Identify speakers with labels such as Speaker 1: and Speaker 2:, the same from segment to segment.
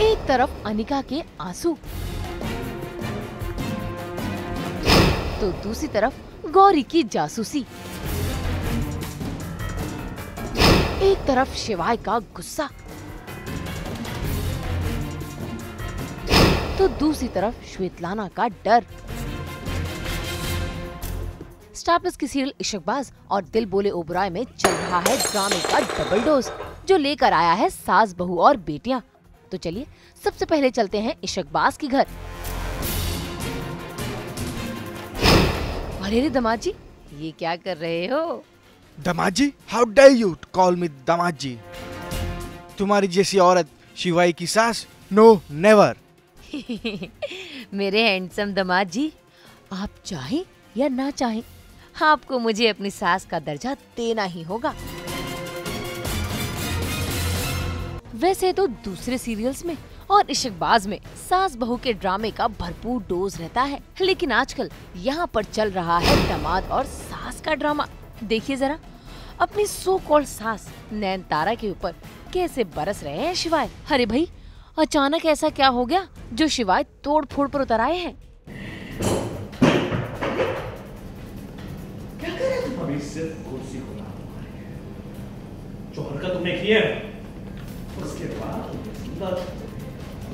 Speaker 1: एक तरफ अनिका के आंसू, तो दूसरी तरफ गौरी की जासूसी। एक तरफ शिवाय का गुस्सा, तो दूसरी तरफ श्वेतलाना का डर। स्टार प्लस की सीरियल इश्कबाज और दिल बोले ओबराय में चल रहा है ड्रामे का डबल डोज, जो लेकर आया है सास बहू और बेटियां। तो चलिए सबसे पहले चलते हैं इश्कबाज के घर। अरे दामाद जी, ये क्या कर रहे हो?
Speaker 2: दामाद जी, how dare you call me damaad ji? तुम्हारी जैसी औरत शिवाई की सास, नो नेवर।
Speaker 1: मेरे हैंडसम दामाद जी, आप चाहें या ना चाहें, आपको मुझे अपनी सास का दर्जा देना ही होगा। वैसे तो दूसरे सीरियल्स में और इश्कबाज में सास बहू के ड्रामे का भरपूर डोज रहता है, लेकिन आजकल यहाँ पर चल रहा है दामाद और सास का ड्रामा। देखिए जरा अपनी सो कॉल्ड सास नयनतारा के ऊपर कैसे बरस रहे हैं शिवाय। अरे भाई, अचानक ऐसा क्या हो गया जो शिवाय तोड़ फोड़ पर उतर आए हैं?
Speaker 3: क्या कर रहे तुम? अभी सिर्फ कुर्सी को जो हरकत तुमने की है, उसके बाद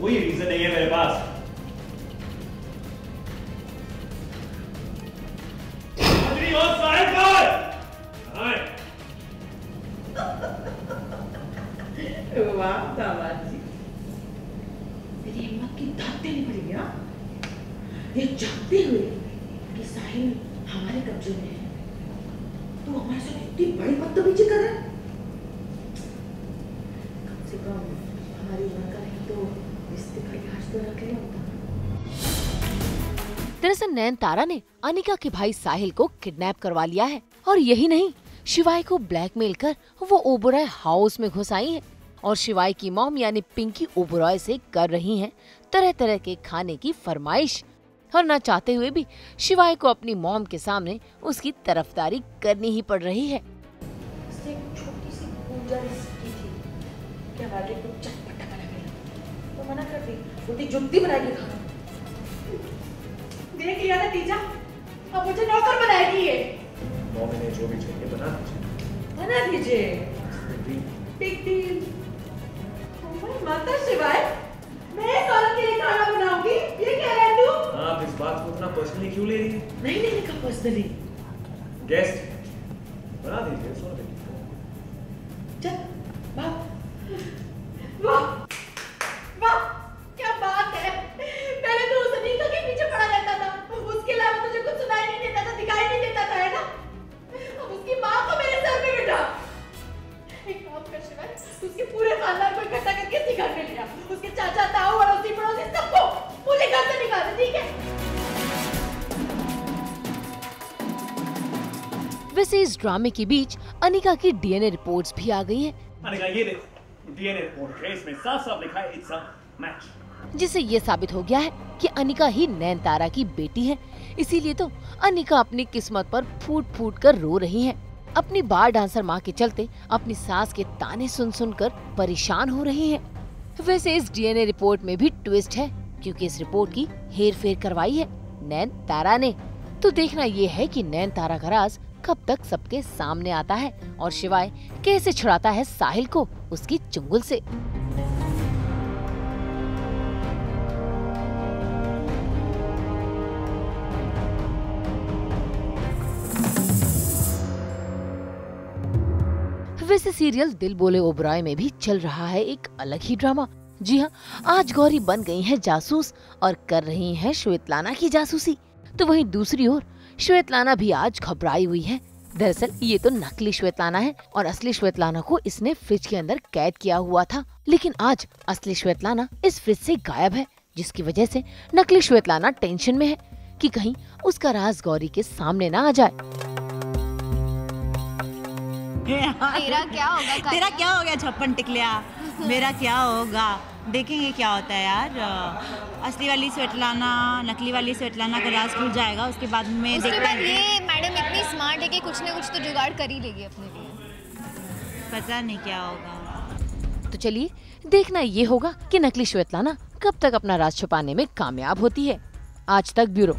Speaker 3: कोई रीजन नहीं है मेरे पास।
Speaker 4: वाह दामाद जी, मेरी हिम्मत की दाद देनी पड़ेगी। ये जानते हुए कि साहिल हमारे कब्जे में है, तो हमारे साथ इतनी बड़ी बदतमीजी कर रहा है। कम से कम हमारी उम्र का नहीं तो रिश्ते का लिहाज तो रख लिया होता।
Speaker 1: दरअसल नयनतारा ने अनिका के भाई साहिल को किडनैप करवा लिया है, और यही नहीं, शिवाय को ब्लैकमेल कर वो ओबराय हाउस में घुस आई है और शिवाय की मॉम यानी पिंकी ओबराय से कर रही हैं तरह तरह के खाने की फरमाइश। और न चाहते हुए भी शिवाय को अपनी मॉम के सामने उसकी तरफदारी करनी ही पड़ रही है।
Speaker 4: छोटी सी गुंजाइश की थी कि हमारे को चटपटा बना मिला, तो मना कर दी। बोलती जुत्ती बना के खाना। देख लिया नतीजा, अब मुझे नौकर बनाएगी ये।
Speaker 3: मॉम ने जो भी चाहिए बना
Speaker 4: दीजिए। Big deal. माता शिवाय, मैं इस औरत के लिए खाना बनाऊंगी, ये कह रहा है तू?
Speaker 3: आप इस बात को इतना पर्सनली क्यों ले रही हैं?
Speaker 4: नहीं लेने का पर्सनली।
Speaker 3: गेस्ट बना दीजिए, सुन लीजिए।
Speaker 4: चल, वाह, वाह, वाह, क्या बात है। पहले तो उस अनीका के पीछे पड़ा रहता था, उसके अलावा तुझे कुछ सुनाई नहीं देता था, दिखाई नहीं देता था, है ना? अब उसकी माँ को मेरे सर पे बिठा। एक काम कर शिवाय, उसके पूरे खानदान को इकट्ठा करके इसी घर में लिया। उसके चाचा, ताऊ, अड़ोसी पड़ोसी सबको पूरे घर से निकाल दे, ठीक है?
Speaker 1: वैसे इस ड्रामे के बीच अनिका की डीएनए रिपोर्ट्स भी आ गई है।
Speaker 3: अनिका ये देखो, डीएनए रिपोर्ट है, इसमें साफ-साफ लिखा है इट्स अ मैच।
Speaker 1: जिससे ये साबित हो गया है कि अनिका ही नयनतारा की बेटी है। इसीलिए तो अनिका अपनी किस्मत पर फूट फूट कर रो रही है। अपनी बार डांसर माँ के चलते अपनी सास के ताने सुन सुन कर परेशान हो रही है। वैसे इस डीएनए रिपोर्ट में भी ट्विस्ट है, क्योंकि इस रिपोर्ट की हेर फेर करवाई है नयनतारा ने। तो देखना ये है कि नयनतारा का राज कब तक सबके सामने आता है और शिवाय कैसे छुड़ाता है साहिल को उसकी चुंगल से। वैसे सीरियल दिल बोले ओबराय में भी चल रहा है एक अलग ही ड्रामा। जी हाँ, आज गौरी बन गई है जासूस और कर रही है श्वेतलाना की जासूसी। तो वहीं दूसरी ओर श्वेतलाना भी आज घबराई हुई है। दरअसल ये तो नकली श्वेतलाना है और असली श्वेतलाना को इसने फ्रिज के अंदर कैद किया हुआ था, लेकिन आज असली श्वेतलाना इस फ्रिज से गायब है, जिसकी वजह से नकली श्वेतलाना टेंशन में है कि कहीं उसका राज गौरी के सामने ना आ जाए।
Speaker 5: तेरा क्या होगा छप्पन टिकलिया? मेरा क्या होगा, देखेंगे क्या होता है यार। असली वाली स्वेतलाना नकली वाली स्वेतलाना का राज खुल जाएगा, उसके बाद में देखते हैं।
Speaker 6: ये मैडम इतनी स्मार्ट है कि कुछ ना कुछ तो जुगाड़ कर ही लेगी अपने लिए।
Speaker 5: पता नहीं क्या होगा।
Speaker 1: तो चलिए देखना ये होगा कि नकली श्वेतलाना कब तक अपना राज छुपाने में कामयाब होती है। आज तक ब्यूरो।